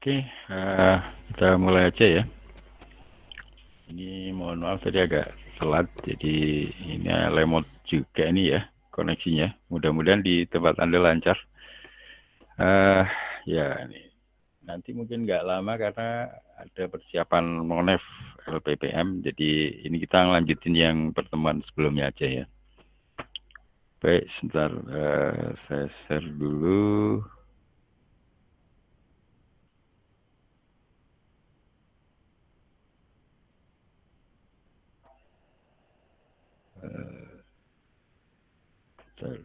Oke, kita mulai aja ya. Ini mohon maaf tadi agak telat, jadi ini lemot juga ini ya koneksinya. Mudah-mudahan di tempat Anda lancar. Ya, ini nanti mungkin nggak lama karena ada persiapan Monef LPPM. Jadi ini kita ngelanjutin yang pertemuan sebelumnya aja ya. Baik, sebentar saya share dulu. Bentar.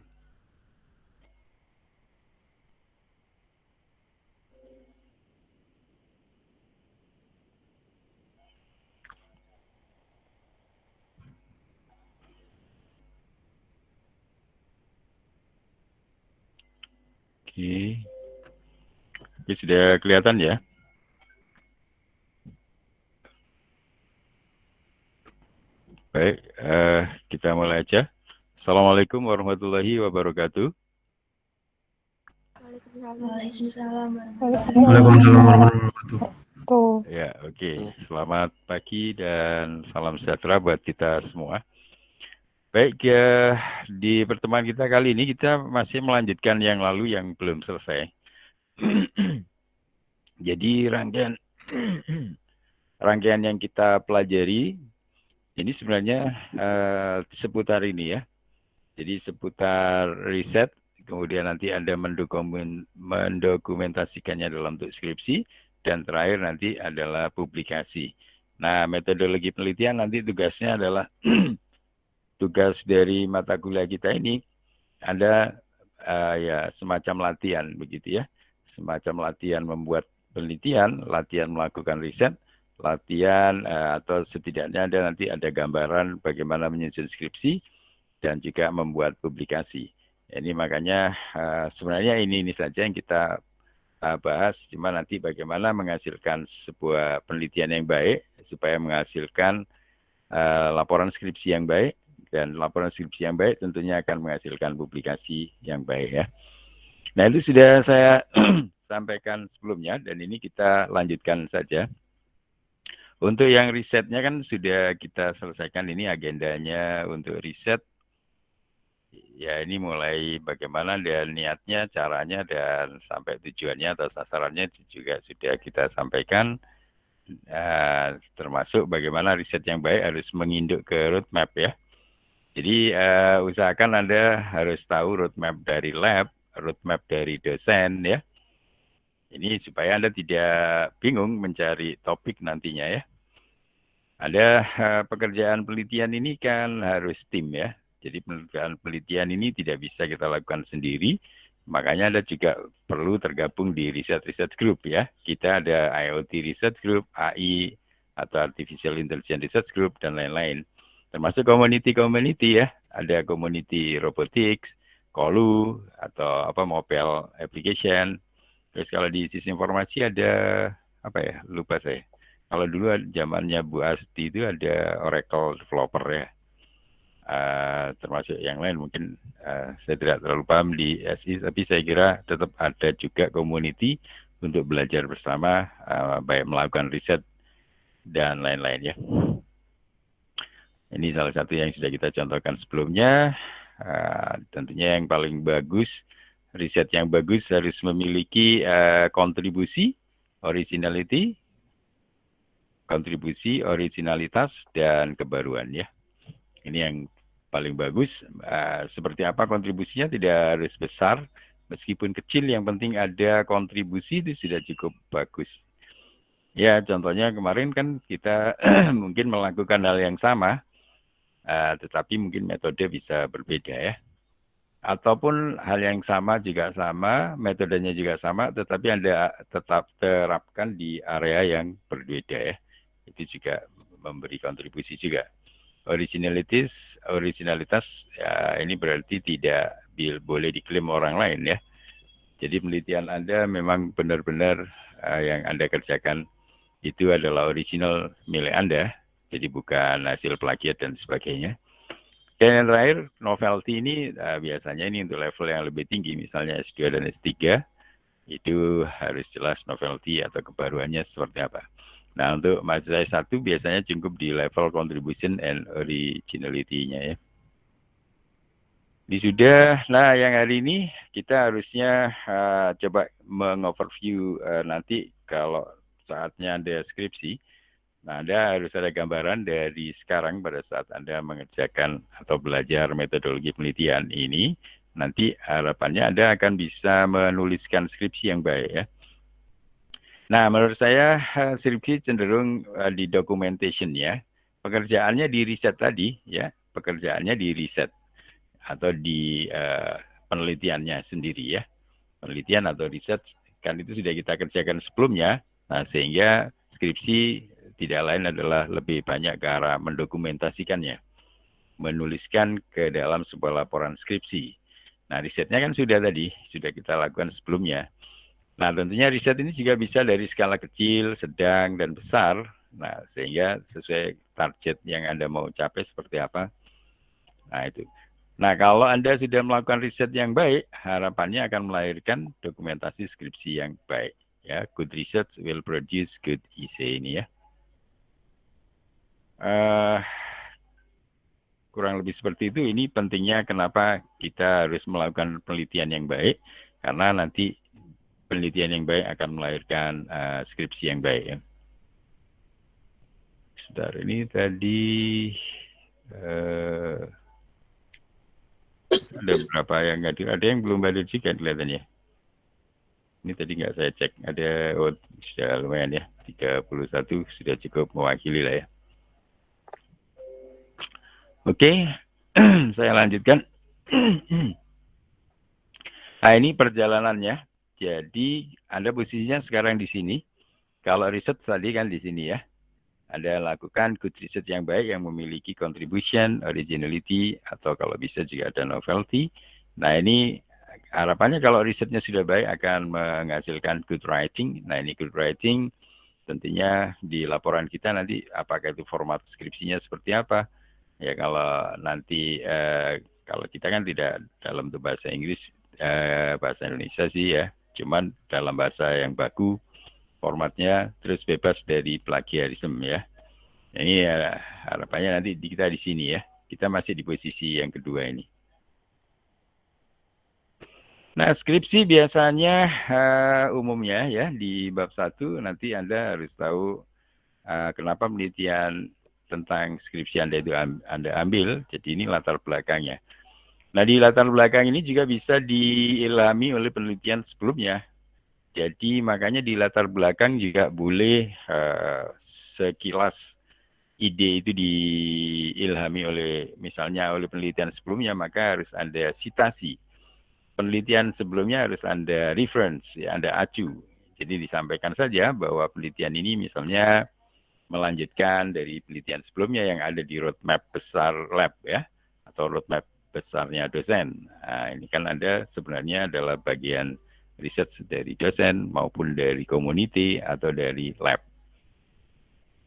Oke. Oke, sudah kelihatan ya? Baik, kita mulai aja. Assalamualaikum warahmatullahi wabarakatuh. Waalaikumsalam. Waalaikumsalam warahmatullahi wabarakatuh. Ya, oke. Selamat pagi dan salam sejahtera buat kita semua. Baik, ya, di pertemuan kita kali ini kita masih melanjutkan yang lalu yang belum selesai. Jadi rangkaian yang kita pelajari ini sebenarnya seputar ini ya. Jadi seputar riset, kemudian nanti Anda mendokumentasikannya dalam bentuk skripsi, dan terakhir nanti adalah publikasi. Nah, metodologi penelitian nanti tugasnya adalah tugas dari mata kuliah kita ini ada ya semacam latihan begitu ya. Semacam latihan membuat penelitian, latihan melakukan riset, latihan atau setidaknya nanti ada gambaran bagaimana menyusun skripsi, dan juga membuat publikasi. Ini makanya sebenarnya ini saja yang kita bahas, cuma nanti bagaimana menghasilkan sebuah penelitian yang baik supaya menghasilkan laporan skripsi yang baik, dan laporan skripsi yang baik tentunya akan menghasilkan publikasi yang baik ya. Nah, itu sudah saya sampaikan sebelumnya dan ini kita lanjutkan saja. Untuk yang risetnya kan sudah kita selesaikan, ini agendanya untuk riset. Ya, ini mulai bagaimana dan niatnya, caranya, dan sampai tujuannya atau sasarannya juga sudah kita sampaikan. Termasuk bagaimana riset yang baik harus menginduk ke roadmap ya. Jadi usahakan Anda harus tahu roadmap dari lab, roadmap dari dosen ya. Ini supaya Anda tidak bingung mencari topik nantinya ya. Ada pekerjaan penelitian ini kan harus tim ya. Jadi pekerjaan penelitian ini tidak bisa kita lakukan sendiri. Makanya Anda juga perlu tergabung di research group ya. Kita ada IoT Research Group, AI, atau Artificial Intelligence Research Group, dan lain-lain. Termasuk community ya. Ada community robotics, Kolu, atau mobile application. Terus kalau di sistem informasi ada lupa saya. Kalau dulu zamannya Bu Asti itu ada Oracle developer ya. Termasuk yang lain mungkin saya tidak terlalu paham di SI, tapi saya kira tetap ada juga community untuk belajar bersama, baik melakukan riset dan lain-lain ya. Ini salah satu yang sudah kita contohkan sebelumnya. Tentunya yang paling bagus, riset yang bagus harus memiliki kontribusi, originalitas, dan kebaruan ya. Ini yang paling bagus. Seperti apa kontribusinya tidak harus besar, meskipun kecil, yang penting ada kontribusi itu sudah cukup bagus. Ya, contohnya kemarin kan kita mungkin melakukan hal yang sama, tetapi mungkin metode bisa berbeda ya. Ataupun hal yang sama juga sama, metodenya juga sama, tetapi Anda tetap terapkan di area yang berbeda ya. Itu juga memberi kontribusi juga. Originalitas ya, ini berarti tidak boleh diklaim orang lain ya. Jadi penelitian Anda memang benar-benar yang Anda kerjakan itu adalah original milik Anda, jadi bukan hasil plagiat dan sebagainya. Dan yang terakhir, novelty ini biasanya ini untuk level yang lebih tinggi, misalnya S2 dan S3. Itu harus jelas novelty atau kebaruannya seperti apa. Nah, untuk mahasiswa 1 biasanya cukup di level contribution and originality-nya ya. Ini sudah. Nah, yang hari ini kita harusnya coba mengoverview nanti kalau saatnya Anda skripsi. Nah, Anda harus ada gambaran dari sekarang pada saat Anda mengerjakan atau belajar metodologi penelitian ini. Nanti harapannya Anda akan bisa menuliskan skripsi yang baik ya. Nah, menurut saya skripsi cenderung di documentation ya. Pekerjaannya di riset tadi ya, pekerjaannya di riset atau di penelitiannya sendiri ya. Penelitian atau riset kan itu sudah kita kerjakan sebelumnya. Nah, sehingga skripsi tidak lain adalah lebih banyak ke arah mendokumentasikannya, menuliskan ke dalam sebuah laporan skripsi. Nah, risetnya kan sudah kita lakukan sebelumnya. Nah, tentunya riset ini juga bisa dari skala kecil, sedang, dan besar. Nah, sehingga sesuai target yang Anda mau capai seperti apa. Nah, itu. Nah, kalau Anda sudah melakukan riset yang baik, harapannya akan melahirkan dokumentasi skripsi yang baik. Ya, good research will produce good essay ini ya. Kurang lebih seperti itu. Ini pentingnya kenapa kita harus melakukan penelitian yang baik, karena nanti penelitian yang baik akan melahirkan skripsi yang baik ya. Sebentar, ini tadi ada beberapa yang hadir, ada yang belum hadir juga kelihatannya. Ini tadi nggak saya cek, ada sudah lumayan ya, 31 sudah cukup mewakili lah ya. Oke, saya lanjutkan. Nah, ini perjalanannya. Jadi Anda posisinya sekarang di sini. Kalau riset tadi kan di sini ya. Anda lakukan good research yang baik yang memiliki contribution, originality, atau kalau bisa juga ada novelty. Nah, ini harapannya kalau risetnya sudah baik akan menghasilkan good writing. Nah, ini good writing tentunya di laporan kita nanti apakah itu format skripsinya seperti apa. Ya, kalau nanti kalau kita kan tidak dalam bahasa Inggris, bahasa Indonesia sih ya. Cuman dalam bahasa yang baku, formatnya terus bebas dari plagiarisme ya. Ini ya, harapannya nanti kita di sini ya. Kita masih di posisi yang kedua ini. Nah, skripsi biasanya umumnya ya di bab 1 nanti Anda harus tahu kenapa penelitian tentang skripsi Anda ambil. Jadi ini latar belakangnya. Nah, di latar belakang ini juga bisa diilhami oleh penelitian sebelumnya. Jadi makanya di latar belakang juga boleh sekilas ide itu diilhami oleh misalnya oleh penelitian sebelumnya, maka harus Anda citasi. Penelitian sebelumnya harus Anda reference, ya, Anda acu. Jadi disampaikan saja bahwa penelitian ini misalnya melanjutkan dari penelitian sebelumnya yang ada di roadmap besar lab ya, atau roadmap besarnya dosen. Nah, ini kan Anda sebenarnya adalah bagian riset dari dosen maupun dari community atau dari lab.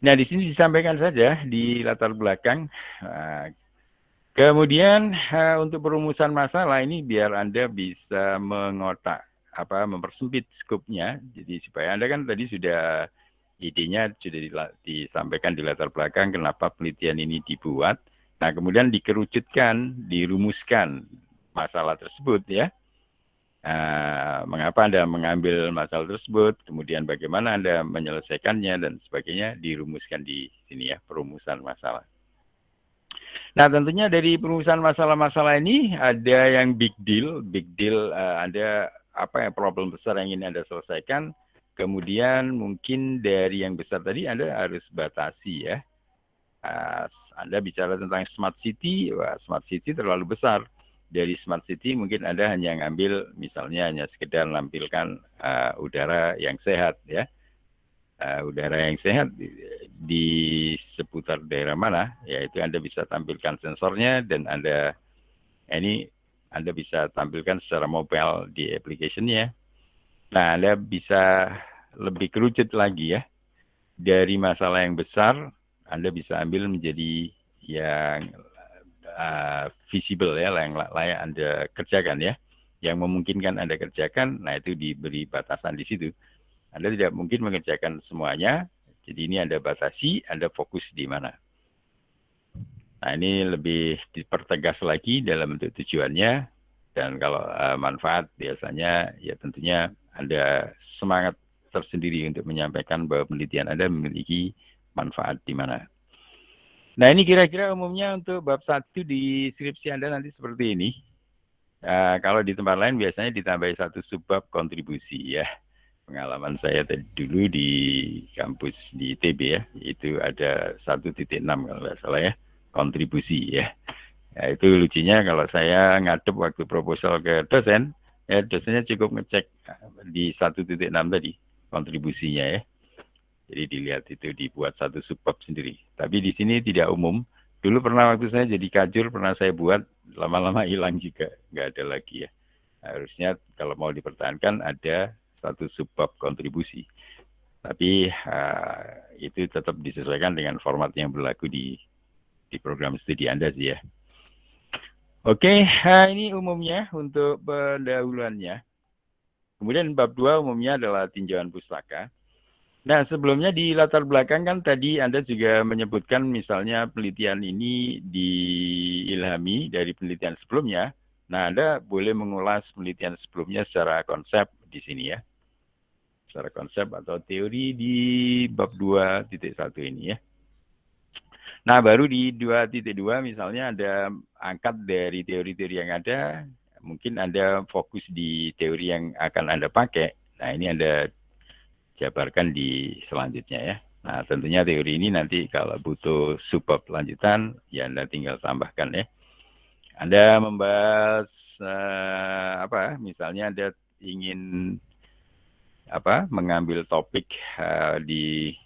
Nah, di sini disampaikan saja di latar belakang. Kemudian untuk perumusan masalah ini biar Anda bisa mempersempit skopnya. Jadi supaya Anda kan tadi sudah idenya sudah disampaikan di latar belakang kenapa penelitian ini dibuat. Nah, kemudian dikerucutkan, dirumuskan masalah tersebut ya. Mengapa Anda mengambil masalah tersebut, kemudian bagaimana Anda menyelesaikannya dan sebagainya dirumuskan di sini ya, perumusan masalah. Nah, tentunya dari perumusan masalah-masalah ini ada yang big deal ada apa ya problem besar yang ingin Anda selesaikan. Kemudian mungkin dari yang besar tadi Anda harus batasi ya. Anda bicara tentang smart city, smart city terlalu besar. Dari smart city mungkin Anda hanya ngambil misalnya hanya sekedar menampilkan udara yang sehat ya. Udara yang sehat di seputar daerah mana, yaitu Anda bisa tampilkan sensornya dan Anda bisa tampilkan secara mobile di application-nya. Nah, Anda bisa lebih kerucut lagi ya. Dari masalah yang besar, Anda bisa ambil menjadi yang visible ya, yang layak Anda kerjakan ya. yang memungkinkan Anda kerjakan, nah itu diberi batasan di situ. Anda tidak mungkin mengerjakan semuanya, jadi ini Anda batasi, Anda fokus di mana. Nah ini lebih dipertegas lagi dalam bentuk tujuannya, dan kalau manfaat biasanya ya tentunya Anda semangat tersendiri untuk menyampaikan bahwa penelitian Anda memiliki manfaat di mana. Nah ini kira-kira umumnya untuk bab 1 di skripsi Anda nanti seperti ini. Kalau di tempat lain biasanya ditambahi 1 subbab kontribusi ya. Pengalaman saya tadi dulu di kampus di ITB ya, itu ada 1.6 kalau nggak salah ya, kontribusi ya. Ya, itu lucunya kalau saya ngadep waktu proposal ke dosen, ya dosennya cukup ngecek di 1.6 tadi kontribusinya ya. Jadi dilihat itu dibuat 1 subbab sendiri. Tapi di sini tidak umum. Dulu pernah waktu saya jadi kajur, pernah saya buat, lama-lama hilang juga, nggak ada lagi ya. Harusnya kalau mau dipertahankan ada 1 subbab kontribusi. Tapi itu tetap disesuaikan dengan format yang berlaku di program studi Anda sih ya. Oke, ini umumnya untuk pendahuluannya. Kemudian bab 2 umumnya adalah tinjauan pustaka. Nah, sebelumnya di latar belakang kan tadi Anda juga menyebutkan misalnya penelitian ini diilhami dari penelitian sebelumnya. Nah, Anda boleh mengulas penelitian sebelumnya secara konsep di sini ya. Secara konsep atau teori di bab 2.1 ini ya. Nah, baru di 2.2 misalnya ada angkat dari teori-teori yang ada, mungkin Anda fokus di teori yang akan Anda pakai. Nah, ini Anda jabarkan di selanjutnya ya. Nah, tentunya teori ini nanti kalau butuh subbab lanjutan, ya Anda tinggal tambahkan ya. Anda membahas misalnya Anda ingin mengambil topik di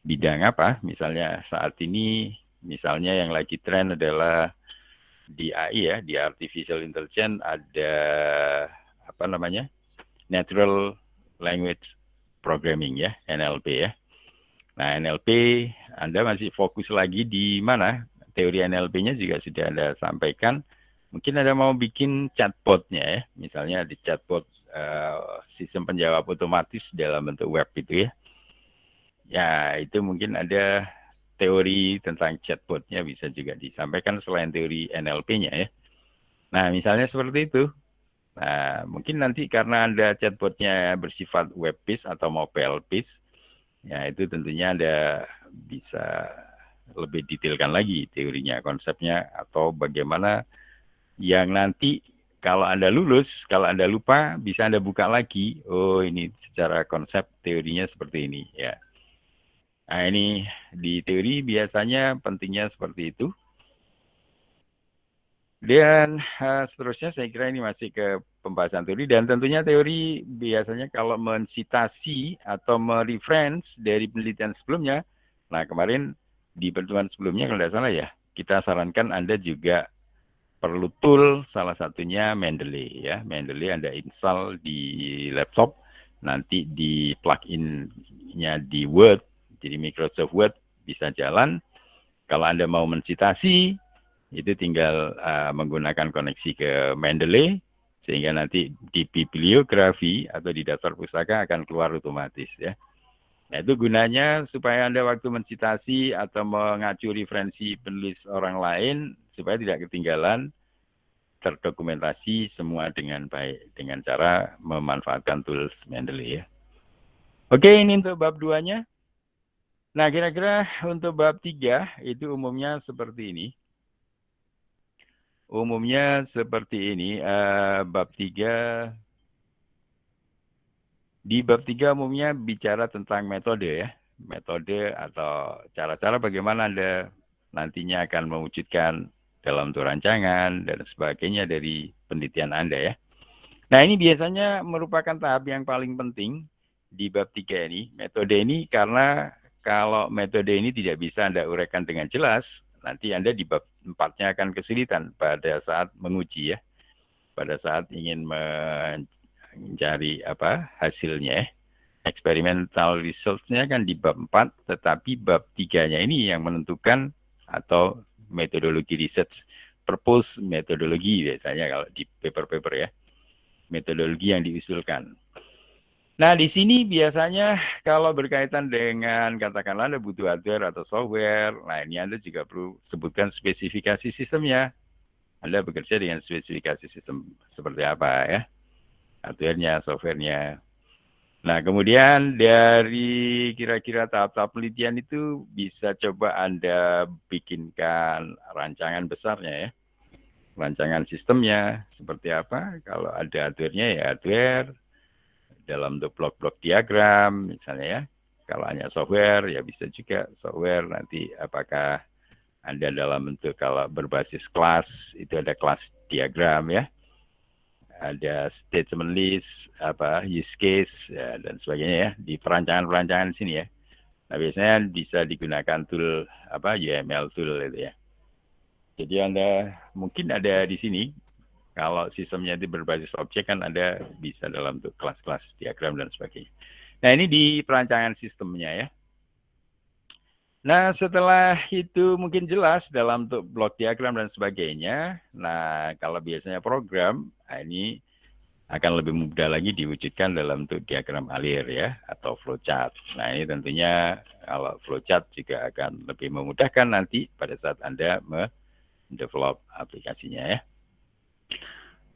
bidang apa, misalnya saat ini, misalnya yang lagi tren adalah di AI ya, di Artificial Intelligence ada Natural Language Programming ya, NLP ya. Nah, NLP Anda masih fokus lagi di mana? Teori NLP-nya juga sudah Anda sampaikan. Mungkin Anda mau bikin chatbot-nya ya, misalnya di chatbot sistem penjawab otomatis dalam bentuk web itu ya. Ya, itu mungkin ada teori tentang chatbot-nya bisa juga disampaikan selain teori NLP-nya ya. Nah, misalnya seperti itu. Nah, mungkin nanti karena Anda chatbot-nya bersifat web-based atau mobile-based, ya itu tentunya Anda bisa lebih detailkan lagi teorinya, konsepnya, atau bagaimana yang nanti kalau Anda lulus, kalau Anda lupa, bisa Anda buka lagi. Oh, ini secara konsep teorinya seperti ini ya. Nah, ini di teori biasanya pentingnya seperti itu. Dan seterusnya saya kira ini masih ke pembahasan teori, dan tentunya teori biasanya kalau mensitasi atau mereference dari penelitian sebelumnya. Nah, kemarin di pertemuan sebelumnya kalau tidak salah ya, kita sarankan Anda juga perlu tool, salah satunya Mendeley ya. Mendeley Anda install di laptop, nanti di plugin-nya di Word, jadi Microsoft Word bisa jalan. Kalau Anda mau mensitasi, itu tinggal menggunakan koneksi ke Mendeley, sehingga nanti di bibliografi atau di daftar pustaka akan keluar otomatis ya. Nah, itu gunanya supaya Anda waktu mensitasi atau mengacu referensi penulis orang lain, supaya tidak ketinggalan, terdokumentasi semua dengan baik, dengan cara memanfaatkan tools Mendeley ya. Oke, ini untuk bab 2-nya. Nah, kira-kira untuk bab 3 itu umumnya seperti ini. Umumnya seperti ini, bab 3, di bab 3 umumnya bicara tentang metode ya, metode atau cara-cara bagaimana Anda nantinya akan mewujudkan dalam bentuk rancangan dan sebagainya dari penelitian Anda ya. Nah, ini biasanya merupakan tahap yang paling penting di bab 3 ini, metode ini, karena kalau metode ini tidak bisa Anda uraikan dengan jelas, nanti Anda di bab 4-nya akan kesulitan pada saat menguji ya, pada saat ingin mencari hasilnya. Experimental results-nya kan di bab 4, tetapi bab 3-nya ini yang menentukan, atau metodologi research, purpose metodologi biasanya kalau di paper-paper ya. metodologi yang diusulkan. Nah, di sini biasanya kalau berkaitan dengan katakanlah Anda butuh hardware atau software, nah ini Anda juga perlu sebutkan spesifikasi sistemnya. Anda bekerja dengan spesifikasi sistem seperti apa ya, hardware-nya, software-nya. Nah, kemudian dari kira-kira tahap-tahap penelitian itu bisa coba Anda bikinkan rancangan besarnya ya. Rancangan sistemnya seperti apa, kalau ada hardware-nya ya hardware, dalam bentuk blok-blok diagram misalnya ya. Kalau hanya software ya bisa juga software nanti apakah Anda dalam bentuk kalau berbasis kelas itu ada kelas diagram ya. Ada statement list, apa use case ya, dan sebagainya ya di perancangan-perancangan sini ya. Nah, biasanya bisa digunakan tool apa UML tool itu ya. Jadi Anda mungkin ada di sini kalau sistemnya itu berbasis objek kan Anda bisa dalam bentuk kelas-kelas diagram dan sebagainya. Nah, ini di perancangan sistemnya ya. Nah, setelah itu mungkin jelas dalam bentuk blok diagram dan sebagainya. Nah, kalau biasanya program, nah ini akan lebih mudah lagi diwujudkan dalam bentuk diagram alir ya, atau flowchart. Nah, ini tentunya kalau flowchart juga akan lebih memudahkan nanti pada saat Anda mendevelop aplikasinya ya.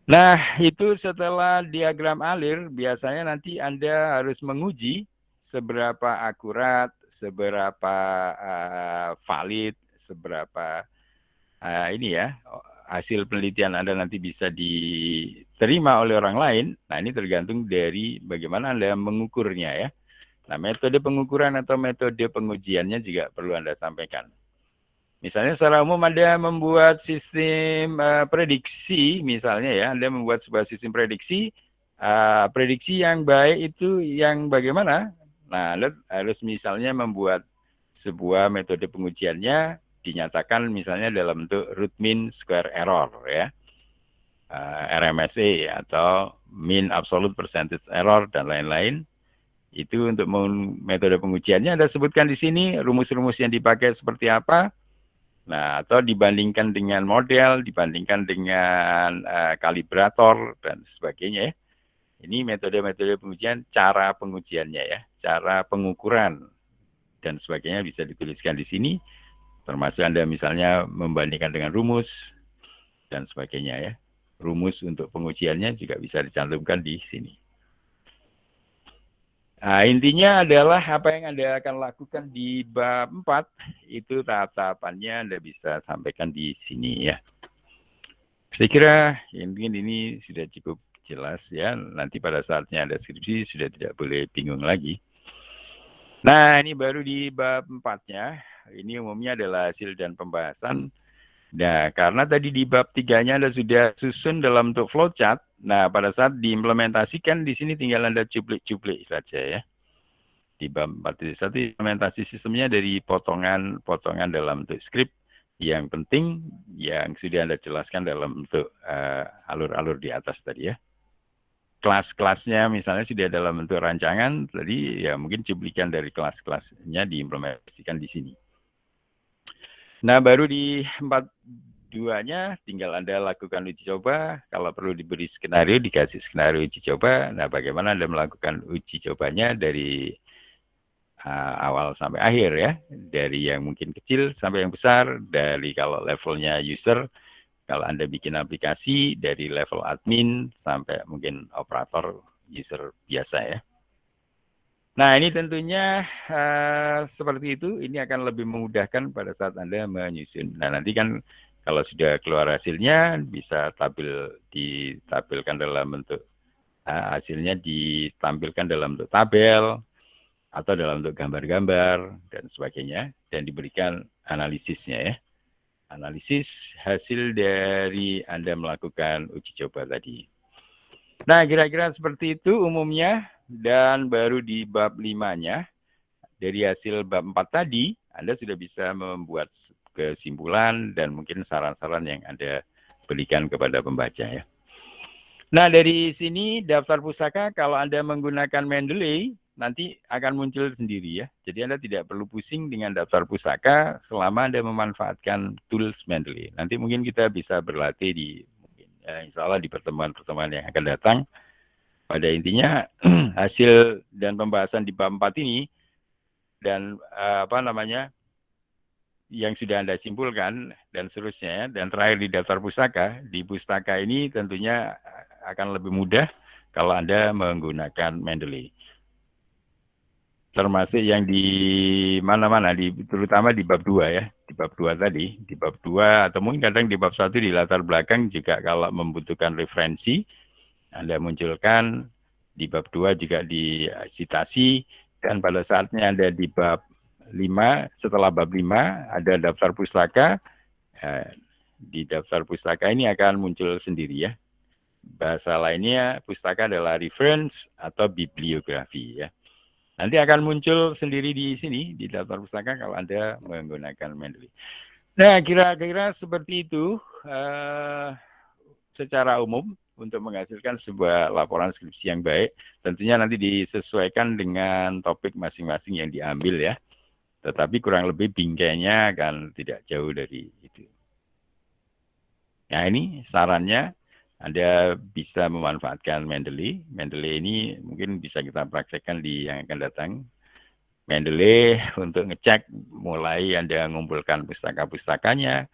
Nah, itu setelah diagram alir, biasanya nanti Anda harus menguji seberapa akurat, seberapa valid, seberapa ini ya, hasil penelitian Anda nanti bisa diterima oleh orang lain. Nah, ini tergantung dari bagaimana Anda mengukurnya ya. Nah, metode pengukuran atau metode pengujiannya juga perlu Anda sampaikan. Misalnya secara umum Anda membuat sistem prediksi, misalnya ya, Anda membuat sebuah sistem prediksi, prediksi yang baik itu yang bagaimana? Nah, Anda harus misalnya membuat sebuah metode pengujiannya dinyatakan misalnya dalam bentuk root mean square error ya, RMSE atau mean absolute percentage error dan lain-lain. Itu untuk metode pengujiannya Anda sebutkan di sini rumus-rumus yang dipakai seperti apa. Nah, atau dibandingkan dengan model, dibandingkan dengan kalibrator dan sebagainya ya. Ini metode-metode pengujian, cara pengujiannya ya, cara pengukuran dan sebagainya bisa dituliskan di sini. Termasuk Anda misalnya membandingkan dengan rumus dan sebagainya ya. Rumus untuk pengujiannya juga bisa dicantumkan di sini. Nah, intinya adalah apa yang Anda akan lakukan di bab 4, itu tahap-tahapannya Anda bisa sampaikan di sini ya. Saya kira mungkin ini sudah cukup jelas ya. Nanti pada saatnya ada skripsi sudah tidak boleh bingung lagi. Nah, ini baru di bab 4-nya. Ini umumnya adalah hasil dan pembahasan. Nah, karena tadi di bab 3-nya Anda sudah susun dalam bentuk flowchart. Nah, pada saat diimplementasikan di sini tinggal Anda cuplik-cuplik saja ya. Di bab 4.1 implementasi sistemnya dari potongan-potongan dalam bentuk script yang penting yang sudah Anda jelaskan dalam bentuk alur-alur di atas tadi ya. Kelas-kelasnya misalnya sudah dalam bentuk rancangan, tadi ya mungkin cuplikan dari kelas-kelasnya diimplementasikan di sini. Nah, baru di 4.2-nya tinggal Anda lakukan uji coba. Kalau perlu diberi skenario, dikasih skenario uji coba. Nah, bagaimana Anda melakukan uji cobanya dari awal sampai akhir ya, dari yang mungkin kecil sampai yang besar, dari kalau levelnya user, kalau Anda bikin aplikasi dari level admin sampai mungkin operator user biasa ya. Nah, ini tentunya seperti itu, ini akan lebih memudahkan pada saat Anda menyusun. Nah, nanti kan kalau sudah keluar hasilnya bisa ditampilkan dalam bentuk hasilnya ditampilkan dalam bentuk tabel atau dalam bentuk gambar-gambar dan sebagainya, dan diberikan analisisnya ya. Analisis hasil dari Anda melakukan uji coba tadi. Nah, kira-kira seperti itu umumnya, dan baru di bab 5-nya, dari hasil bab 4 tadi, Anda sudah bisa membuat kesimpulan dan mungkin saran-saran yang Anda berikan kepada pembaca ya. Nah, dari sini daftar pusaka kalau Anda menggunakan Mendeley nanti akan muncul sendiri ya. Jadi Anda tidak perlu pusing dengan daftar pusaka selama Anda memanfaatkan tools Mendeley. Nanti mungkin kita bisa berlatih di insya Allah di pertemuan-pertemuan yang akan datang. Pada intinya hasil dan pembahasan di bab 4 ini dan yang sudah Anda simpulkan dan seterusnya, dan terakhir di daftar pustaka, di pustaka ini tentunya akan lebih mudah kalau Anda menggunakan Mendeley. Termasuk yang di mana-mana, terutama di bab 2 ya, di bab 2 tadi, di bab 2 atau mungkin kadang di bab 1 di latar belakang juga kalau membutuhkan referensi, Anda munculkan, di bab 2 juga di citasi, dan pada saatnya Anda di bab 5, setelah bab 5 ada daftar pustaka, di daftar pustaka ini akan muncul sendiri ya. Bahasa lainnya pustaka adalah reference atau bibliografi ya. Nanti akan muncul sendiri di sini, di daftar pustaka kalau Anda menggunakan Mendeley. Nah, kira-kira seperti itu secara umum untuk menghasilkan sebuah laporan skripsi yang baik. Tentunya nanti disesuaikan dengan topik masing-masing yang diambil ya. Tetapi kurang lebih bingkainya akan tidak jauh dari itu. Nah, ini sarannya Anda bisa memanfaatkan Mendeley. Mendeley ini mungkin bisa kita praktekkan di yang akan datang. Mendeley untuk ngecek mulai Anda mengumpulkan pustaka-pustakanya,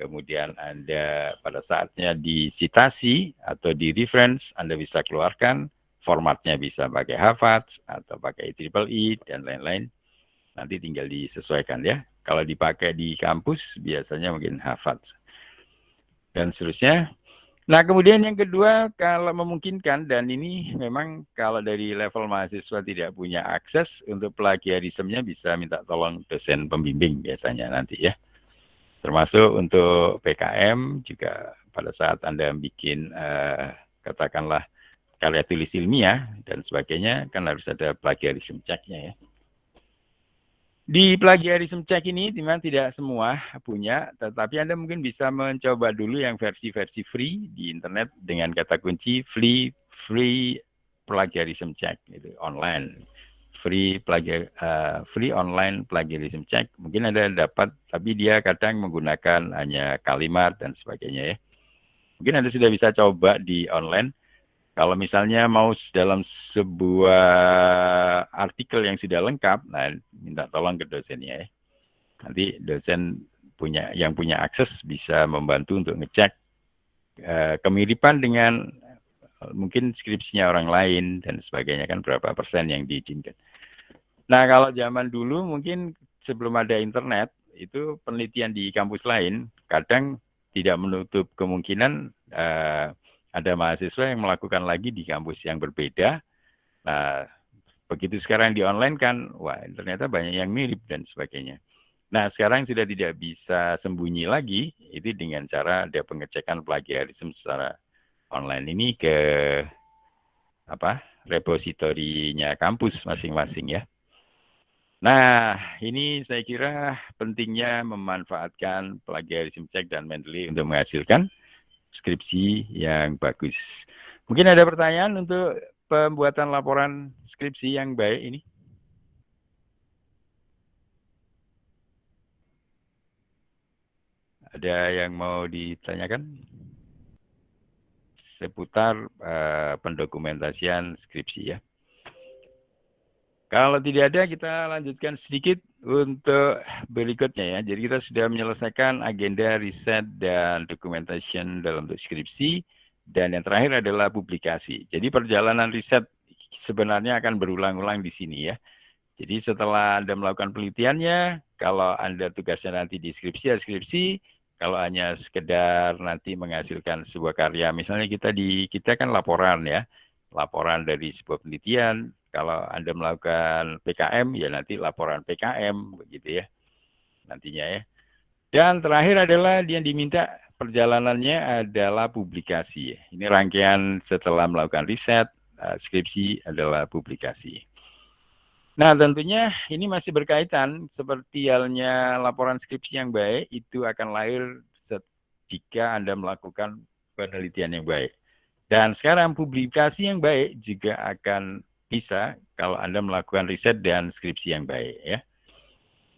kemudian Anda pada saatnya di citasi atau di reference, Anda bisa keluarkan, formatnya bisa pakai Harvard atau pakai IEEE dan lain-lain. Nanti tinggal disesuaikan ya. Kalau dipakai di kampus biasanya mungkin Harvard dan seterusnya. Nah, kemudian yang kedua, kalau memungkinkan, dan ini memang kalau dari level mahasiswa tidak punya akses untuk plagiarismenya bisa minta tolong dosen pembimbing biasanya nanti ya. Termasuk untuk PKM juga pada saat Anda bikin katakanlah karya tulis ilmiah dan sebagainya, kan harus ada plagiarism check-nya ya. Di plagiarism check ini memang tidak semua punya, tetapi Anda mungkin bisa mencoba dulu yang versi-versi free di internet dengan kata kunci free plagiarism check gitu, online. Free online plagiarism check. Mungkin Anda dapat, tapi dia kadang menggunakan hanya kalimat dan sebagainya ya. Mungkin Anda sudah bisa coba di online. Kalau misalnya mau dalam sebuah artikel yang sudah lengkap, nah minta tolong ke dosennya ya. Nanti dosen yang punya akses bisa membantu untuk ngecek kemiripan dengan mungkin skripsinya orang lain dan sebagainya, kan berapa persen yang diizinkan. Nah, kalau zaman dulu mungkin sebelum ada internet, itu penelitian di kampus lain kadang tidak menutup kemungkinan ada mahasiswa yang melakukan lagi di kampus yang berbeda. Nah, begitu sekarang di online kan, wah ternyata banyak yang mirip dan sebagainya. Nah, sekarang sudah tidak bisa sembunyi lagi, itu dengan cara ada pengecekan plagiarisme secara online ini ke repositorinya kampus masing-masing ya. Nah, ini saya kira pentingnya memanfaatkan plagiarism check dan Mendeley untuk menghasilkan skripsi yang bagus. Mungkin ada pertanyaan untuk pembuatan laporan skripsi yang baik ini? Ada yang mau ditanyakan seputar pendokumentasian skripsi ya? Kalau tidak ada, kita lanjutkan sedikit untuk berikutnya ya. Jadi kita sudah menyelesaikan agenda riset dan documentation dalam skripsi, dan yang terakhir adalah publikasi. Jadi perjalanan riset sebenarnya akan berulang-ulang di sini ya. Jadi setelah Anda melakukan penelitiannya, kalau Anda tugasnya nanti di skripsi, ya skripsi. Kalau hanya sekedar nanti menghasilkan sebuah karya, misalnya kita kan laporan ya, laporan dari sebuah penelitian. Kalau Anda melakukan PKM, ya nanti laporan PKM, begitu ya, nantinya ya. Dan terakhir adalah yang diminta perjalanannya adalah publikasi. Ini rangkaian setelah melakukan riset, skripsi adalah publikasi. Nah, tentunya ini masih berkaitan seperti halnya laporan skripsi yang baik itu akan lahir jika Anda melakukan penelitian yang baik. Dan sekarang publikasi yang baik juga akan bisa kalau Anda melakukan riset dan skripsi yang baik ya.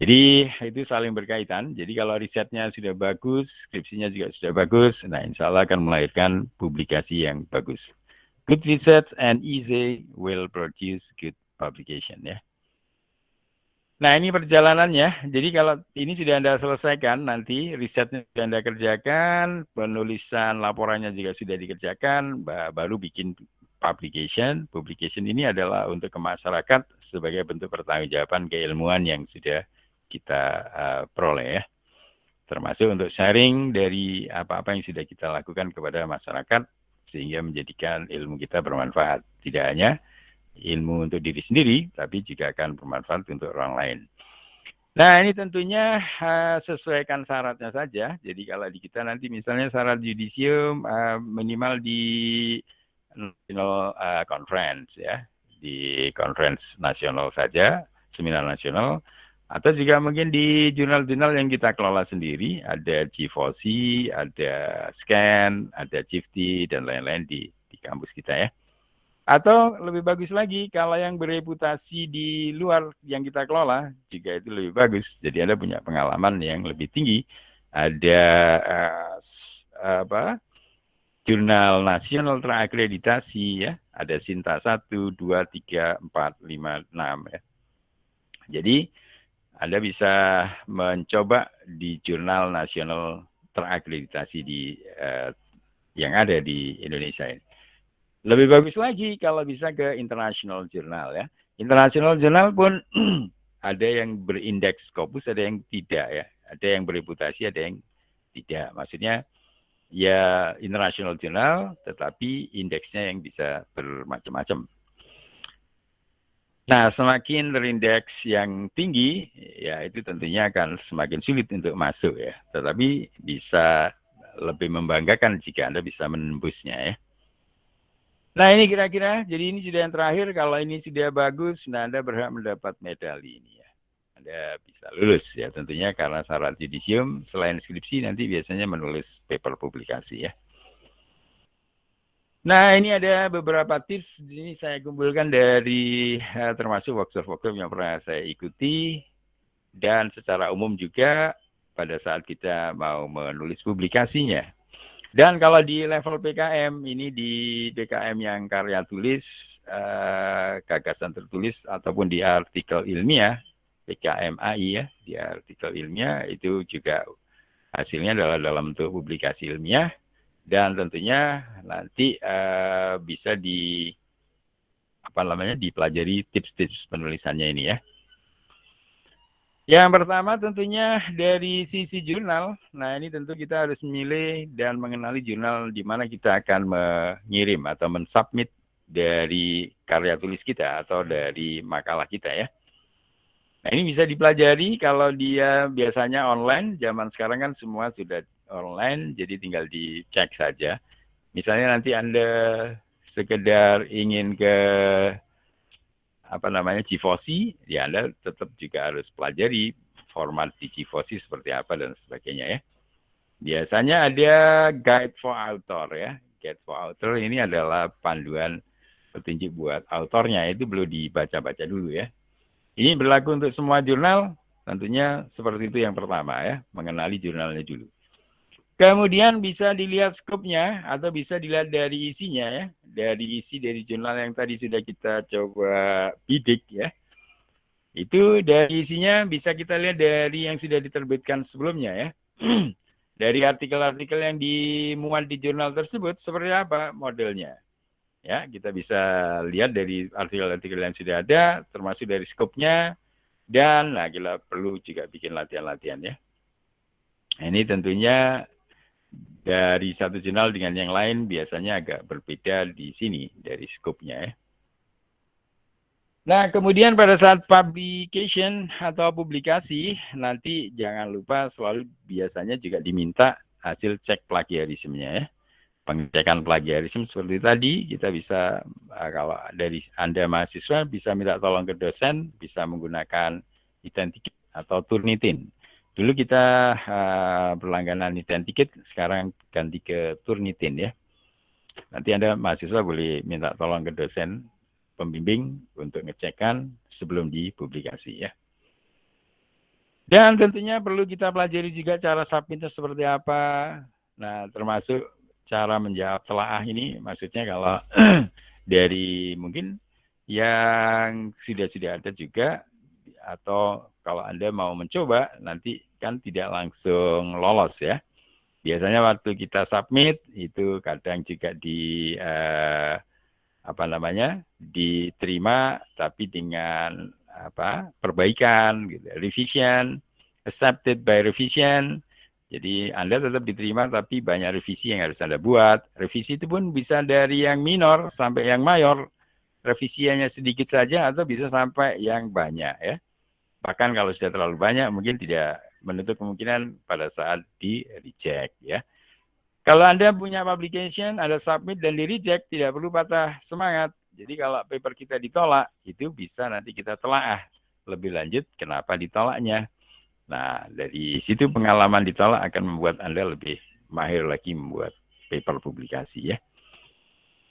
Jadi itu saling berkaitan. Jadi kalau risetnya sudah bagus, skripsinya juga sudah bagus, nah insya Allah akan melahirkan publikasi yang bagus. Good research and easy will produce good publication ya. Nah ini perjalanannya. Jadi kalau ini sudah Anda selesaikan, nanti risetnya sudah Anda kerjakan, penulisan laporannya juga sudah dikerjakan, baru bikin publication. Publication ini adalah untuk ke masyarakat sebagai bentuk pertanggungjawaban keilmuan yang sudah kita peroleh ya. Termasuk untuk sharing dari apa-apa yang sudah kita lakukan kepada masyarakat sehingga menjadikan ilmu kita bermanfaat. Tidak hanya ilmu untuk diri sendiri, tapi juga akan bermanfaat untuk orang lain. Nah, ini tentunya sesuaikan syaratnya saja. Jadi kalau di kita nanti misalnya syarat yudisium minimal di national conference ya, di conference nasional saja, seminar nasional, atau juga mungkin di jurnal-jurnal yang kita kelola sendiri, ada G4C, ada Scan, ada GIFTI, dan lain-lain di kampus kita ya. Atau lebih bagus lagi, kalau yang bereputasi di luar yang kita kelola, juga itu lebih bagus. Jadi Anda punya pengalaman yang lebih tinggi. Ada jurnal nasional terakreditasi, ya. Ada SINTA 1, 2, 3, 4, 5, 6. Ya. Jadi Anda bisa mencoba di jurnal nasional terakreditasi yang ada di Indonesia ini. Lebih bagus lagi kalau bisa ke international journal ya. International journal pun ada yang berindeks Scopus, ada yang tidak ya. Ada yang bereputasi, ada yang tidak. Maksudnya ya international journal, tetapi indeksnya yang bisa bermacam-macam. Nah, semakin terindeks yang tinggi, ya itu tentunya akan semakin sulit untuk masuk ya. Tetapi bisa lebih membanggakan jika Anda bisa menembusnya ya. Nah ini kira-kira, jadi ini sudah yang terakhir, kalau ini sudah bagus, nah Anda berhak mendapat medali ini ya. Anda bisa lulus ya, tentunya karena syarat yudisium, selain skripsi nanti biasanya menulis paper publikasi ya. Nah ini ada beberapa tips, ini saya kumpulkan dari termasuk workshop-workshop yang pernah saya ikuti, dan secara umum juga pada saat kita mau menulis publikasinya. Dan kalau di level PKM, ini di PKM yang karya tulis, gagasan tertulis, ataupun di artikel ilmiah, PKM AI ya, di artikel ilmiah, itu juga hasilnya adalah dalam bentuk publikasi ilmiah, dan tentunya nanti bisa dipelajari tips-tips penulisannya ini ya. Yang pertama tentunya dari sisi jurnal. Nah ini tentu kita harus memilih dan mengenali jurnal di mana kita akan mengirim atau mensubmit dari karya tulis kita atau dari makalah kita ya. Nah ini bisa dipelajari kalau dia biasanya online. Zaman sekarang kan semua sudah online, jadi tinggal dicek saja. Misalnya nanti Anda sekedar ingin ke G4C, ya Anda tetap juga harus pelajari format di G4C seperti apa dan sebagainya ya. Biasanya ada guide for author ya. Guide for author ini adalah panduan petunjuk buat autornya, itu perlu dibaca-baca dulu ya. Ini berlaku untuk semua jurnal, tentunya seperti itu yang pertama ya, mengenali jurnalnya dulu. Kemudian bisa dilihat skopnya atau bisa dilihat dari isinya ya. Dari isi dari jurnal yang tadi sudah kita coba bidik ya. Itu dari isinya bisa kita lihat dari yang sudah diterbitkan sebelumnya ya. Dari artikel-artikel yang dimuat di jurnal tersebut seperti apa modelnya. Ya, kita bisa lihat dari artikel-artikel yang sudah ada, termasuk dari skopnya, dan nah, kita perlu juga bikin latihan-latihan ya. Ini tentunya dari satu jurnal dengan yang lain biasanya agak berbeda di sini dari skopnya ya. Nah, kemudian pada saat publication atau publikasi, nanti jangan lupa selalu biasanya juga diminta hasil cek plagiarismenya ya. Pengecekan plagiarisme seperti tadi, kita bisa, kalau dari Anda mahasiswa, bisa minta tolong ke dosen, bisa menggunakan Identikit atau Turnitin. Dulu kita berlangganan Identikit, sekarang ganti ke Turnitin ya. Nanti Anda mahasiswa boleh minta tolong ke dosen pembimbing untuk ngecekkan sebelum dipublikasi ya. Dan tentunya perlu kita pelajari juga cara submitnya seperti apa. Nah, termasuk cara menjawab telaah ini, maksudnya kalau dari mungkin yang sudah ada juga, atau kalau Anda mau mencoba, nanti kan tidak langsung lolos ya. Biasanya waktu kita submit, itu kadang juga diterima, tapi dengan perbaikan, gitu, revision, accepted by revision. Jadi Anda tetap diterima, tapi banyak revisi yang harus Anda buat. Revisi itu pun bisa dari yang minor sampai yang mayor. Revisinya sedikit saja atau bisa sampai yang banyak ya. Bahkan kalau sudah terlalu banyak, mungkin tidak menutup kemungkinan pada saat di reject ya. Kalau Anda punya publication, Anda submit dan di reject, tidak perlu patah semangat. Jadi kalau paper kita ditolak, itu bisa nanti kita telaah lebih lanjut kenapa ditolaknya. Nah, dari situ pengalaman ditolak akan membuat Anda lebih mahir lagi membuat paper publikasi ya.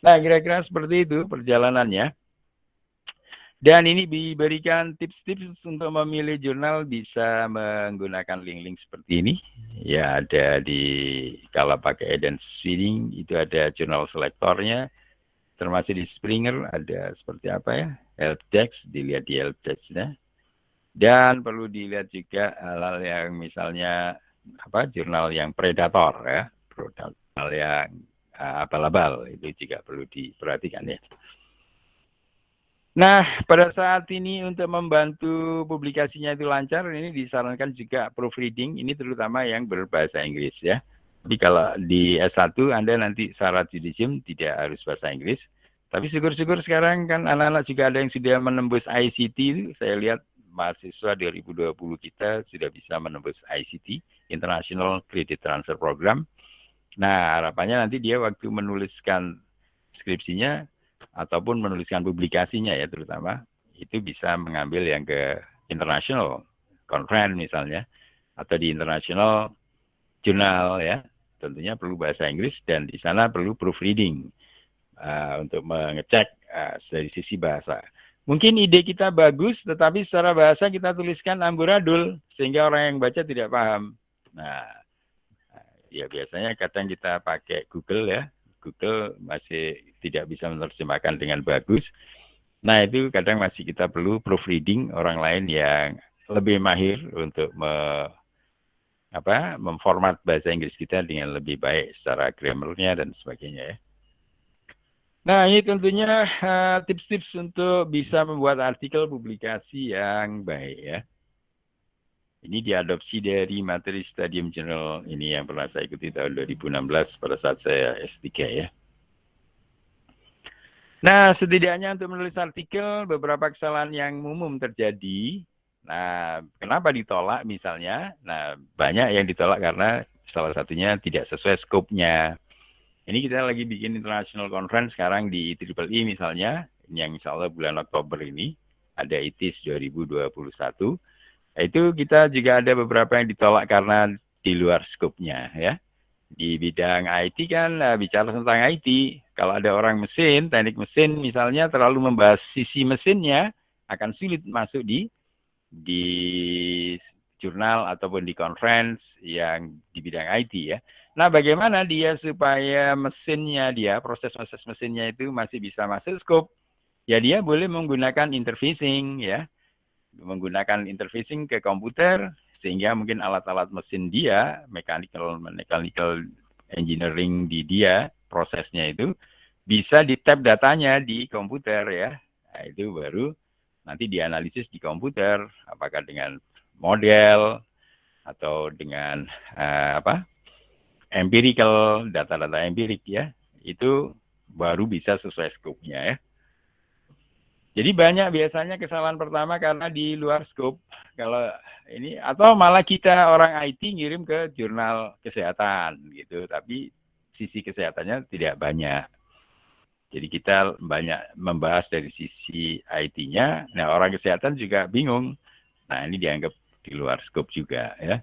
Nah, kira-kira seperti itu perjalanannya. Dan ini diberikan tips-tips untuk memilih jurnal, bisa menggunakan link-link seperti ini. Ya, ada kalau pakai Eden Swiding, itu ada jurnal selektornya, termasuk di Springer, ada seperti apa ya, helpdesk, dilihat di helpdesk-nya. Dan perlu dilihat juga hal-hal yang misalnya, jurnal yang predator ya, jurnal yang abal-abal, itu juga perlu diperhatikan ya. Nah, pada saat ini untuk membantu publikasinya itu lancar, ini disarankan juga proofreading, ini terutama yang berbahasa Inggris ya. Tapi kalau di S1 Anda nanti syarat judisium tidak harus bahasa Inggris. Tapi syukur-syukur sekarang kan anak-anak juga ada yang sudah menembus ICT, saya lihat mahasiswa 2020 kita sudah bisa menembus ICT, International Credit Transfer Program. Nah, harapannya nanti dia waktu menuliskan skripsinya ataupun menuliskan publikasinya ya terutama, itu bisa mengambil yang ke international conference misalnya, atau di international journal ya, tentunya perlu bahasa Inggris dan di sana perlu proofreading untuk mengecek dari sisi bahasa. Mungkin ide kita bagus, tetapi secara bahasa kita tuliskan amburadul, sehingga orang yang baca tidak paham. Nah, ya biasanya kadang kita pakai Google ya, Google masih tidak bisa menerjemahkan dengan bagus. Nah, itu kadang masih kita perlu proofreading orang lain yang lebih mahir untuk memformat bahasa Inggris kita dengan lebih baik secara grammarnya dan sebagainya ya. Nah, ini tentunya tips-tips untuk bisa membuat artikel publikasi yang baik ya. Ini diadopsi dari materi Studium Journal ini yang pernah saya ikuti tahun 2016 pada saat saya S3 ya. Nah, setidaknya untuk menulis artikel, beberapa kesalahan yang umum terjadi. Nah, kenapa ditolak misalnya? Nah, banyak yang ditolak karena salah satunya tidak sesuai skopnya. Ini kita lagi bikin international conference sekarang di IEEE misalnya, yang insya Allah bulan Oktober ini, ada ITIS 2021. Itu kita juga ada beberapa yang ditolak karena di luar skopnya ya. Di bidang IT kan bicara tentang IT, kalau ada orang mesin, teknik mesin misalnya terlalu membahas sisi mesinnya, akan sulit masuk di jurnal ataupun di conference yang di bidang IT ya. Nah, bagaimana dia supaya mesinnya dia, proses-proses mesinnya itu masih bisa masuk scope? Ya dia boleh menggunakan interfacing ya, menggunakan interfacing ke komputer, sehingga mungkin alat-alat mesin dia, mechanical engineering di dia, prosesnya itu bisa di-tap datanya di komputer ya. Nah, itu baru nanti dianalisis di komputer, apakah dengan model atau dengan empirical, data-data empirik ya, itu baru bisa sesuai skopnya ya. Jadi banyak biasanya kesalahan pertama karena di luar skop. Kalau ini atau malah kita orang IT ngirim ke jurnal kesehatan gitu, tapi sisi kesehatannya tidak banyak. Jadi kita banyak membahas dari sisi IT-nya. Nah, orang kesehatan juga bingung. Nah, ini dianggap di luar skop juga ya.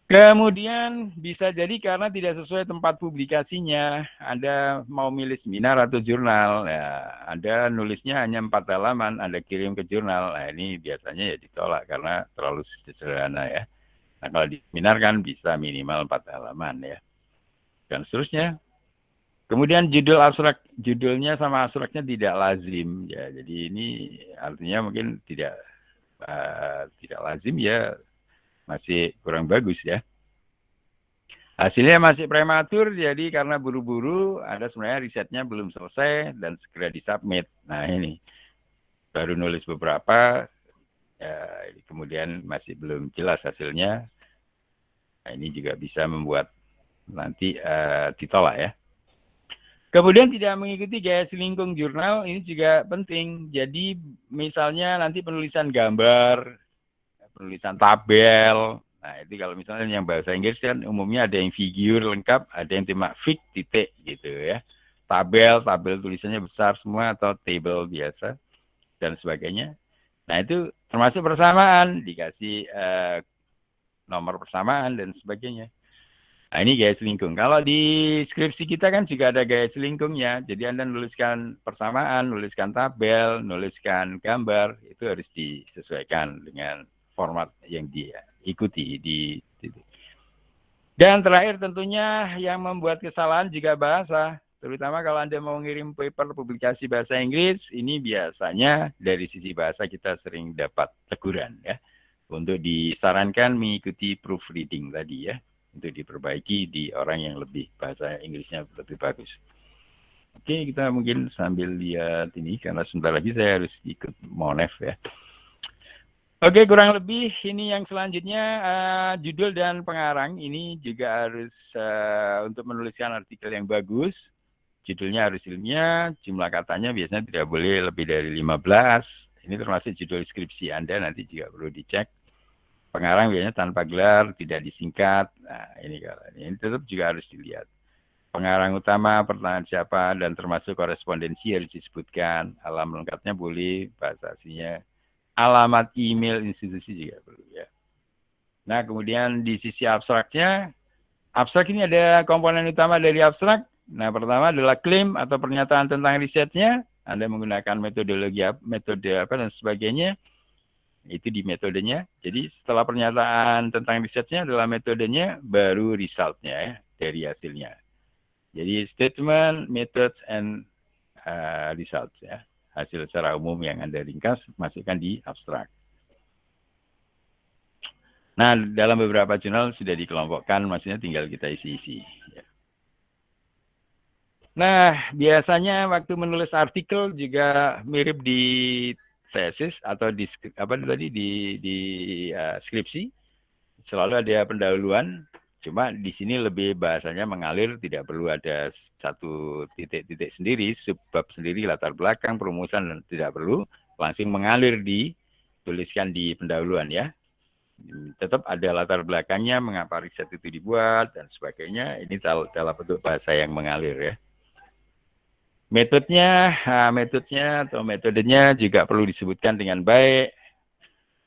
Kemudian bisa jadi karena tidak sesuai tempat publikasinya, Anda mau milih seminar atau jurnal, ya, Anda nulisnya hanya 4 halaman, Anda kirim ke jurnal, nah ini biasanya ya ditolak karena terlalu sederhana ya. Nah kalau di seminar kan bisa minimal 4 halaman ya, dan seterusnya. Kemudian judulnya sama abstraknya tidak lazim, ya. Jadi ini artinya mungkin tidak lazim ya, masih kurang bagus ya. Hasilnya masih prematur, jadi karena buru-buru, Anda sebenarnya risetnya belum selesai dan segera disubmit. Nah ini, baru nulis beberapa, ya, kemudian masih belum jelas hasilnya. Nah ini juga bisa membuat nanti ditolak ya. Kemudian tidak mengikuti gaya selingkung jurnal, ini juga penting. Jadi misalnya nanti penulisan gambar, penulisan tabel. Nah, itu kalau misalnya yang bahasa Inggris kan umumnya ada yang figur lengkap, ada yang cuma fig titik gitu ya. Tabel tulisannya besar semua atau table biasa dan sebagainya. Nah, itu termasuk persamaan, dikasih nomor persamaan dan sebagainya. Nah, ini gaya selingkung. Kalau di skripsi kita kan juga ada gaya selingkungnya. Jadi Anda nuliskan persamaan, nuliskan tabel, nuliskan gambar, itu harus disesuaikan dengan format yang diikuti. Dan terakhir tentunya yang membuat kesalahan juga bahasa. Terutama kalau Anda mau ngirim paper publikasi bahasa Inggris, ini biasanya dari sisi bahasa kita sering dapat teguran ya. Untuk disarankan mengikuti proofreading tadi ya, untuk diperbaiki di orang yang lebih bahasa Inggrisnya lebih bagus. Oke, kita mungkin sambil lihat ini karena sebentar lagi saya harus ikut Monef ya. Oke, kurang lebih ini yang selanjutnya judul dan pengarang ini juga harus untuk menuliskan artikel yang bagus. Judulnya harus ilmiah, jumlah katanya biasanya tidak boleh lebih dari 15. Ini termasuk judul skripsi Anda, nanti juga perlu dicek. Pengarang biasanya tanpa gelar, tidak disingkat. Nah, ini tetap juga harus dilihat. Pengarang utama, pertanyaan siapa, dan termasuk korespondensi harus disebutkan. Alamat lengkapnya boleh, bahasa aslinya. Alamat email institusi juga perlu ya. Nah, kemudian di sisi abstraknya, abstrak ini ada komponen utama dari abstrak. Nah, pertama adalah klaim atau pernyataan tentang risetnya. Anda menggunakan metode apa dan sebagainya. Itu di metodenya. Jadi setelah pernyataan tentang risetnya adalah metodenya, baru resultnya ya, dari hasilnya. Jadi statement, methods, and results ya. Hasil secara umum yang Anda ringkas, masukkan di abstrak. Nah, dalam beberapa jurnal sudah dikelompokkan, maksudnya tinggal kita isi-isi. Nah, biasanya waktu menulis artikel juga mirip di tesis atau di skripsi, selalu ada pendahuluan. Cuma di sini lebih bahasanya mengalir, tidak perlu ada satu titik-titik sendiri, subbab sendiri, latar belakang, perumusan, dan tidak perlu. Langsung mengalir dituliskan di pendahuluan ya. Tetap ada latar belakangnya, mengapa riset itu dibuat, dan sebagainya. Ini dalam bentuk bahasa yang mengalir ya. Metodenya juga perlu disebutkan dengan baik.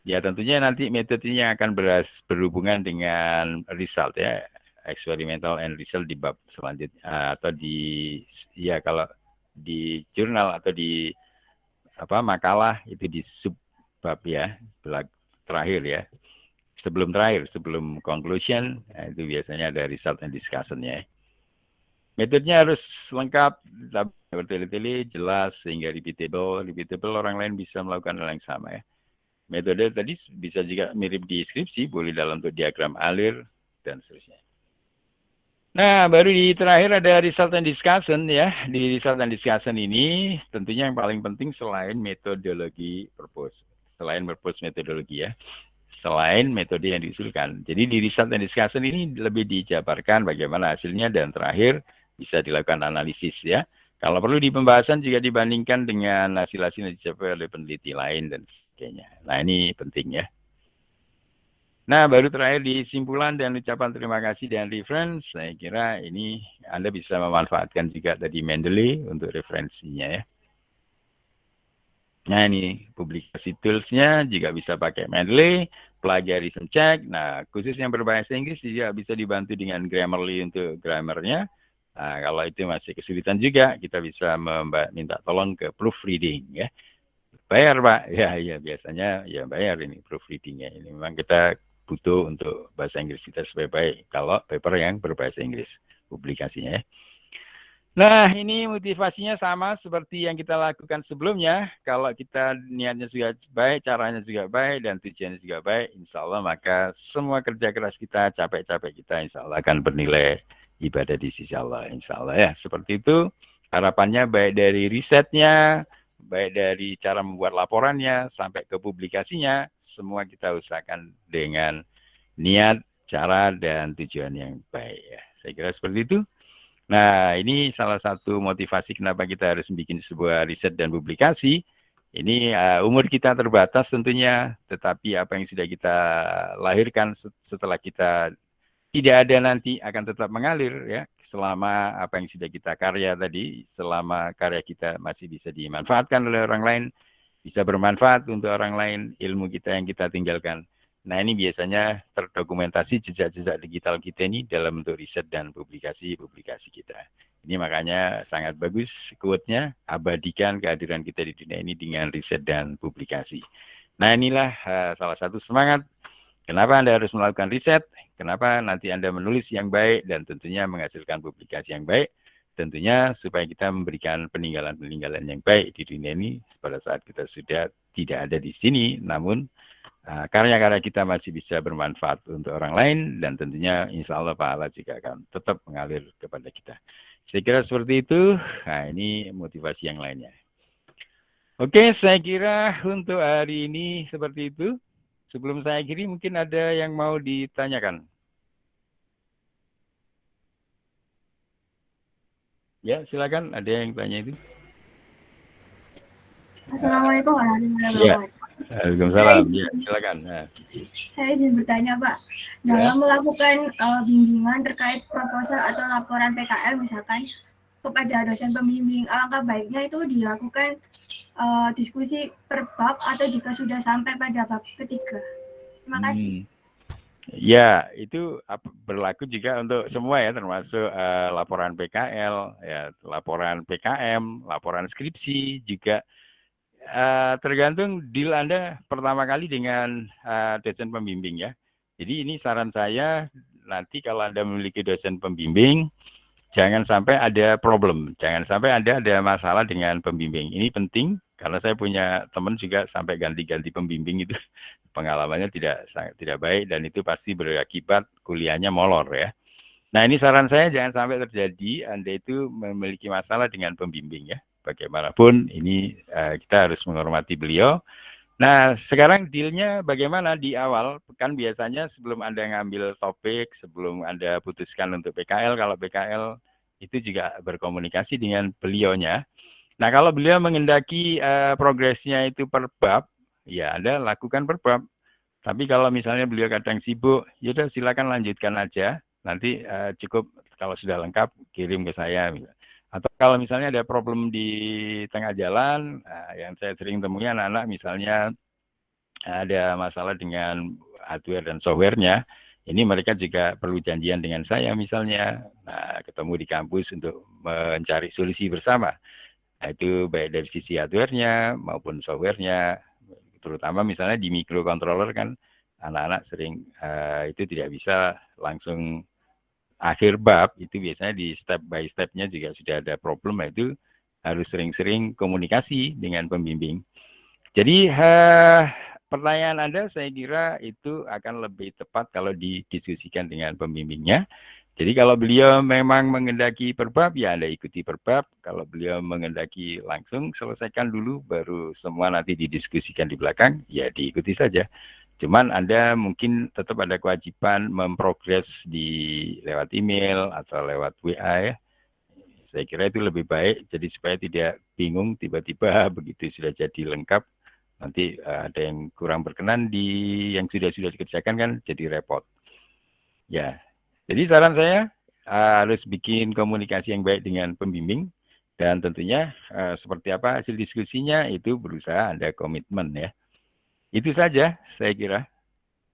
Ya tentunya nanti metodenya akan berhubungan dengan result ya, experimental and result di bab selanjutnya atau kalau di jurnal atau di makalah itu di subbab ya, terakhir ya. Sebelum conclusion, itu biasanya ada result and discussion-nya. Metodenya harus lengkap, bertele-tele, jelas, sehingga repeatable. Repeatable orang lain bisa melakukan hal yang sama ya. Metode tadi bisa juga mirip di skripsi, boleh dalam bentuk diagram alir, dan seterusnya. Nah, baru di terakhir ada result and discussion ya. Di result and discussion ini tentunya yang paling penting selain metodologi purpose. Selain purpose metodologi ya. Selain metode yang diusulkan. Jadi di result and discussion ini lebih dijabarkan bagaimana hasilnya dan terakhir bisa dilakukan analisis ya. Kalau perlu di pembahasan juga dibandingkan dengan hasil-hasil yang dicapai oleh peneliti lain dan sebagainya. Nah ini penting ya. Nah baru terakhir di simpulan dan ucapan terima kasih dan reference, saya kira ini Anda bisa memanfaatkan juga tadi Mendeley untuk referensinya ya. Nah ini publikasi tools-nya juga bisa pakai Mendeley, plagiarism check. Nah khusus yang berbahasa Inggris juga bisa dibantu dengan Grammarly untuk grammarnya. Nah kalau itu masih kesulitan juga, kita bisa minta tolong ke proofreading ya. Bayar Pak, ya biasanya ya bayar ini proofreadingnya. Ini memang kita butuh untuk bahasa Inggris kita supaya baik. Kalau paper yang berbahasa Inggris publikasinya ya. Nah, ini motivasinya sama seperti yang kita lakukan sebelumnya. Kalau kita niatnya juga baik, caranya juga baik, dan tujuannya juga baik, insya Allah maka semua kerja keras kita, capek-capek kita, insya Allah akan bernilai ibadah di sisi Allah, insya Allah ya. Seperti itu harapannya baik dari risetnya, baik dari cara membuat laporannya, sampai ke publikasinya, semua kita usahakan dengan niat, cara, dan tujuan yang baik ya. Saya kira seperti itu. Nah, ini salah satu motivasi kenapa kita harus bikin sebuah riset dan publikasi. Ini umur kita terbatas tentunya, tetapi apa yang sudah kita lahirkan setelah kita tidak ada nanti akan tetap mengalir ya, selama apa yang sudah kita karya tadi, selama karya kita masih bisa dimanfaatkan oleh orang lain, bisa bermanfaat untuk orang lain, ilmu kita yang kita tinggalkan. Nah ini biasanya terdokumentasi jejak-jejak digital kita ini dalam bentuk riset dan publikasi-publikasi kita. Ini makanya sangat bagus quote-nya, abadikan kehadiran kita di dunia ini dengan riset dan publikasi. Nah inilah salah satu semangat kenapa Anda harus melakukan riset, kenapa nanti Anda menulis yang baik dan tentunya menghasilkan publikasi yang baik, tentunya supaya kita memberikan peninggalan-peninggalan yang baik di dunia ini pada saat kita sudah tidak ada di sini, namun karya-karya kita masih bisa bermanfaat untuk orang lain dan tentunya insya Allah pahala juga akan tetap mengalir kepada kita. Saya kira seperti itu. Nah ini motivasi yang lainnya. Oke, saya kira untuk hari ini seperti itu. Sebelum saya akhiri mungkin ada yang mau ditanyakan. Ya, silakan. Ada yang tanya itu. Assalamualaikum warahmatullahi Ya, wabarakatuh. Waalaikumsalam. Ya, silakan. Nah. Saya izin bertanya, Pak. Dalam melakukan bimbingan terkait proposal atau laporan PKL misalkan kepada dosen pembimbing, alangkah baiknya itu dilakukan diskusi per bab atau jika sudah sampai pada bab ketiga. Terima kasih. Ya, itu berlaku juga untuk semua ya, termasuk laporan PKL, ya, laporan PKM, laporan skripsi juga. Tergantung deal Anda pertama kali dengan dosen pembimbing ya. Jadi ini saran saya, nanti kalau Anda memiliki dosen pembimbing, jangan sampai ada problem, jangan sampai Anda ada masalah dengan pembimbing. Ini penting karena saya punya teman juga sampai ganti-ganti pembimbing itu pengalamannya tidak baik dan itu pasti berakibat kuliahnya molor ya. Nah ini saran saya jangan sampai terjadi Anda itu memiliki masalah dengan pembimbing ya. Bagaimanapun ini kita harus menghormati beliau. Nah sekarang dealnya bagaimana di awal? Kan biasanya sebelum Anda ngambil topik, sebelum Anda putuskan untuk PKL, kalau PKL itu juga berkomunikasi dengan beliaunya. Nah kalau beliau mengendaki progresnya itu per bab, ya Anda lakukan per bab. Tapi kalau misalnya beliau kadang sibuk, yaudah silakan lanjutkan aja. Nanti cukup kalau sudah lengkap kirim ke saya. Atau kalau misalnya ada problem di tengah jalan, yang saya sering temui anak-anak misalnya ada masalah dengan hardware dan softwarenya, ini mereka juga perlu janjian dengan saya misalnya, nah, ketemu di kampus untuk mencari solusi bersama. Nah, itu baik dari sisi hardware-nya maupun software-nya, terutama misalnya di microcontroller kan anak-anak sering itu tidak bisa langsung akhir bab, itu biasanya di step by step-nya juga sudah ada problem, itu harus sering-sering komunikasi dengan pembimbing. Jadi pertanyaan Anda saya kira itu akan lebih tepat kalau didiskusikan dengan pembimbingnya. Jadi kalau beliau memang mengendaki per bab, ya Anda ikuti per bab. Kalau beliau mengendaki langsung, selesaikan dulu, baru semua nanti didiskusikan di belakang, ya diikuti saja. Cuman Anda mungkin tetap ada kewajiban memprogres lewat email atau lewat WA ya. Saya kira itu lebih baik, jadi supaya tidak bingung tiba-tiba begitu sudah jadi lengkap, nanti ada yang kurang berkenan di yang sudah dikerjakan kan jadi repot. Ya, jadi saran saya harus bikin komunikasi yang baik dengan pembimbing. Dan tentunya seperti apa hasil diskusinya itu berusaha Anda komitmen ya. Itu saja saya kira.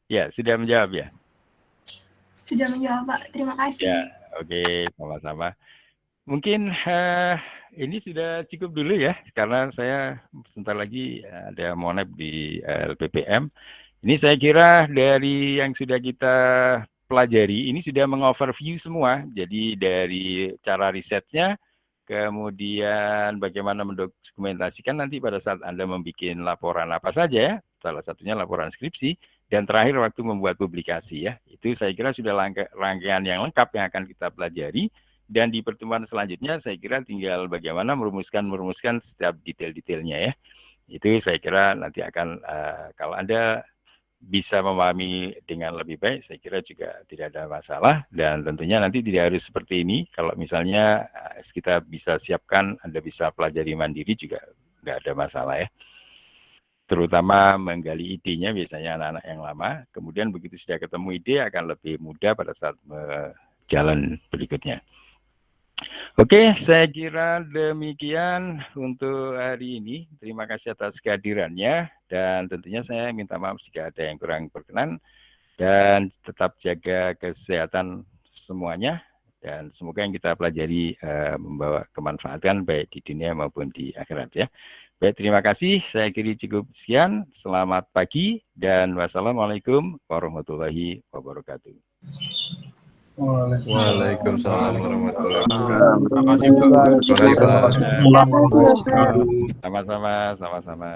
Ya, sudah menjawab ya? Sudah menjawab Pak, terima kasih. Ya, oke, sama-sama. Mungkin ini sudah cukup dulu ya, karena saya sebentar lagi ada monep di LPPM. Ini saya kira dari yang sudah kita pelajari, ini sudah mengoverview semua. Jadi dari cara risetnya, kemudian bagaimana mendokumentasikan nanti pada saat Anda membuat laporan apa saja ya, salah satunya laporan skripsi, dan terakhir waktu membuat publikasi ya. Itu saya kira sudah rangkaian yang lengkap yang akan kita pelajari. Dan di pertemuan selanjutnya saya kira tinggal bagaimana merumuskan setiap detail-detailnya ya. Itu saya kira nanti akan kalau Anda bisa memahami dengan lebih baik, saya kira juga tidak ada masalah. Dan tentunya nanti tidak harus seperti ini. Kalau misalnya kita bisa siapkan, Anda bisa pelajari mandiri juga nggak ada masalah ya. Terutama menggali idenya biasanya anak-anak yang lama. Kemudian begitu sudah ketemu ide akan lebih mudah pada saat jalan berikutnya. Oke, saya kira demikian untuk hari ini. Terima kasih atas kehadirannya dan tentunya saya minta maaf jika ada yang kurang berkenan dan tetap jaga kesehatan semuanya dan semoga yang kita pelajari membawa kemanfaatan baik di dunia maupun di akhirat ya. Baik, terima kasih. Saya kira cukup sekian. Selamat pagi dan wassalamualaikum warahmatullahi wabarakatuh. Waalaikumsalam warahmatullahi wabarakatuh. Terima kasih, Pak. Terima kasih, Pak. Sama-sama, sama-sama.